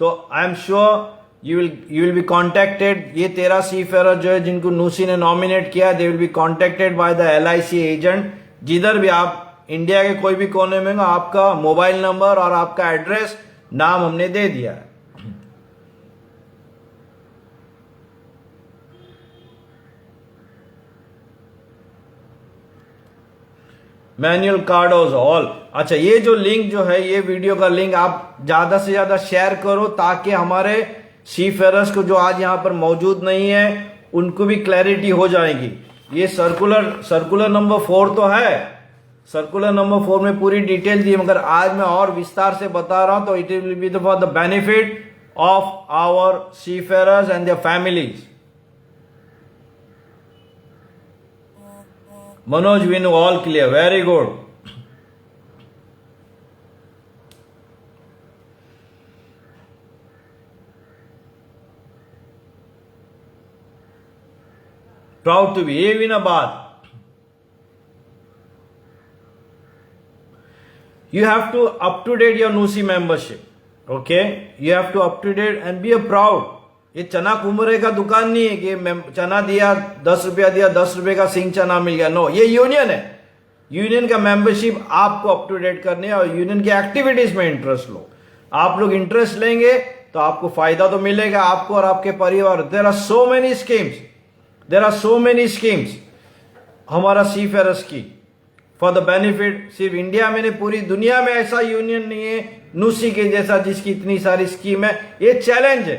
तो I am sure you will be contacted. ये 13 सीफेरर जो है जिनको नूसी ने नॉमिनेट किया, they will be contacted by the LIC agent. जिधर भी आप इंडिया के कोई भी कोने में हो, आपका मोबाइल नंबर और आपका एड्रेस नाम हमने दे दिया है। Manual Cardozo all. अच्छा, ये जो लिंक जो है, ये वीडियो का लिंक आप ज्यादा से ज्यादा शेयर करो ताकि हमारे सीफेरर्स को जो आज यहां पर मौजूद नहीं है उनको भी क्लैरिटी हो जाएगी। ये सर्कुलर नंबर 4 तो है, सर्कुलर नंबर 4 में पूरी डिटेल दी, मगर आज मैं और विस्तार से बता रहा हूं तो it will be for the benefit of our seafarers and their families. Manoj Vinu, all clear, very good. Proud to be, ये भी ना बात। You have to up to date your NUSI membership, okay? You have to up to date and be a proud. ये चना कुमरे का दुकान नहीं है कि चना दिया 10 रुपया दिया 10 रुपए का सिंह चना मिल गया। नो, ये यूनियन है। यूनियन का मेंबरशिप आपको अप टू डेट करनी है और यूनियन की एक्टिविटीज में इंटरेस्ट लो। आप लोग इंटरेस्ट लेंगे तो आपको फायदा तो मिलेगा, आपको और आपके परिवार। There are so many schemes, there are so many schemes हमारा सीफेरर्स की फॉर द बेनिफिट। सिर्फ इंडिया में नहीं, पूरी दुनिया में ऐसा यूनियन नहीं है नूसी के जैसा जिसकी इतनी सारी स्कीम है। ये चैलेंज है,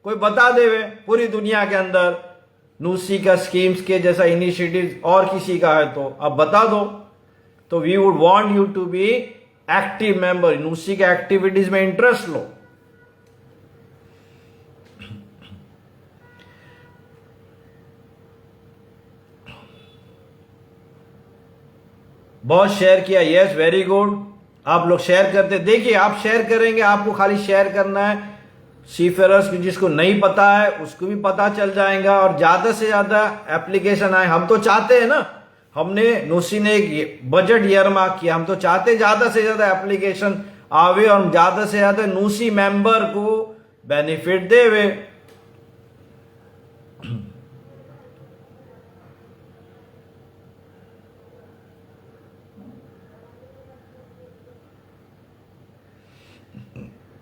कोई बता दे वे पूरी दुनिया के अंदर नूसी का स्कीम्स के जैसा इनिशिएटिव और किसी का है तो आप बता दो। तो we would want you to be active member, NUSI के एक्टिविटीज में इंटरेस्ट लो। बहुत शेयर किया, यस वेरी गुड। आप लोग शेयर करते, देखिए आप शेयर करेंगे, आपको खाली शेयर करना है। सीफेरर्स जिसको नहीं पता है उसको भी पता चल जाएगा और ज्यादा से ज्यादा एप्लीकेशन आए। हम तो चाहते हैं ना, हमने नूसी ने एक बजट ईयरमार्क किया, हम तो चाहते ज्यादा से ज्यादा एप्लीकेशन आवे और ज्यादा से ज्यादा नूसी मेंबर को बेनिफिट देवे।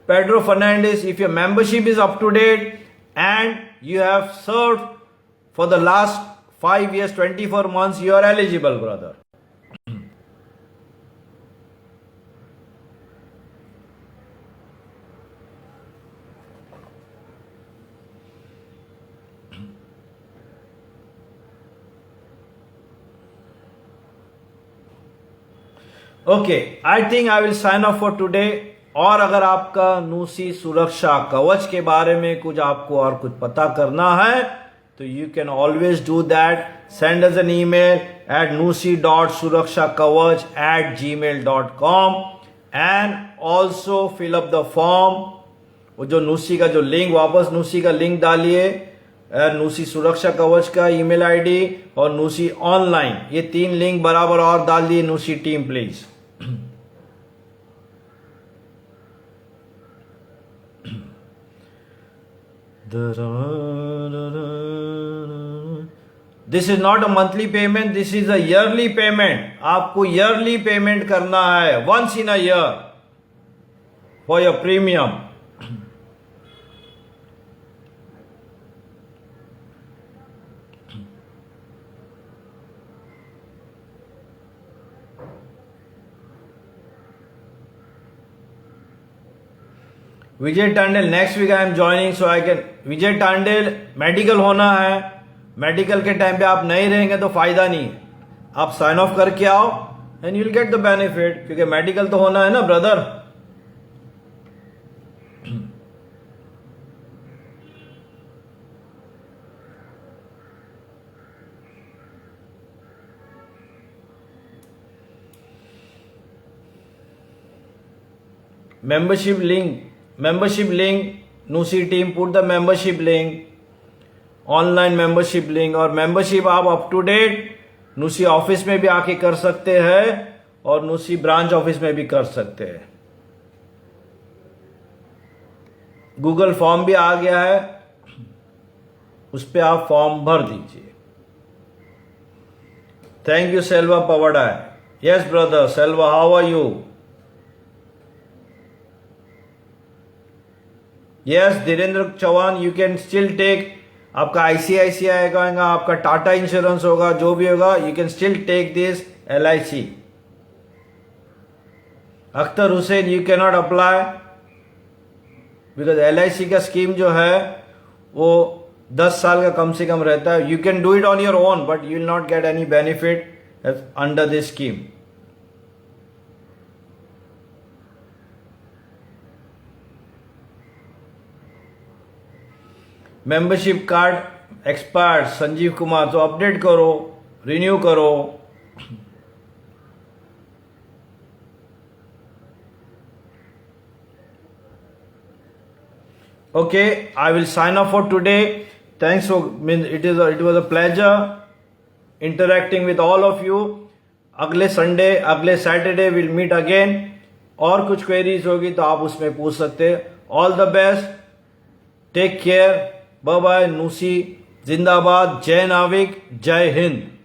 Pedro Fernandez, if your membership is up to date and you have served for the last 5 years, 24 months, you are eligible, brother. Okay, I think I will sign off for today. और अगर आपका नूसी सुरक्षा कवच के बारे में कुछ आपको और कुछ पता करना है तो you can always do that. Send us an email at nusi.suraksakavach@gmail.com and also fill up the form. वो जो नूसी का जो लिंक, वापस नूसी का लिंक डालिए, नूसी सुरक्षा कवच का ईमेल आईडी और नूसी ऑनलाइन, ये 3 लिंक बराबर और डाल दिए NUSI team please. This is not a monthly payment, this is a yearly payment. आपको ईयरली पेमेंट करना है, once in a year for your premium. Vijay Tandel, next week I am joining so I can. Vijay Tandel, medical होना है, medical के time पे आप नहीं रहेंगे तो फायदा नहीं। आप साइन ऑफ करके आओ and you will get the benefit, क्योंकि मेडिकल तो होना है ना brother. membership link, Nusi team, put the membership link, online membership link. और मेंबरशिप आप अप टू डेट नूसी ऑफिस में भी आके कर सकते हैं और नूसी ब्रांच ऑफिस में भी कर सकते हैं। गूगल फॉर्म भी आ गया है, उस पर आप फॉर्म भर दीजिए। Thank you Selva Pavada. Yes brother Selva, how are you? Yes Dhirendra Chauhan, you can still take, आपका आईसीआईसीआई का होगा, आपका टाटा इंश्योरेंस होगा, जो भी होगा, you can still take this LIC। Akhtar Hussain, you can not apply because LIC का स्कीम जो है वो 10 साल का कम से कम रहता है। You can do it on your own but you will not get any benefit under this scheme. Membership card expired Sanjeev Kumar, तो अपडेट करो, रिन्यू करो। Okay, I will sign off for today. Thanks for, it was a pleasure interacting with all of you. अगले Sunday, अगले Saturday will meet again. और कुछ queries होगी तो आप उसमें पूछ सकते हैं। All the best, take care, bye bye. NUSI जिंदाबाद, जय नाविक, जय हिंद।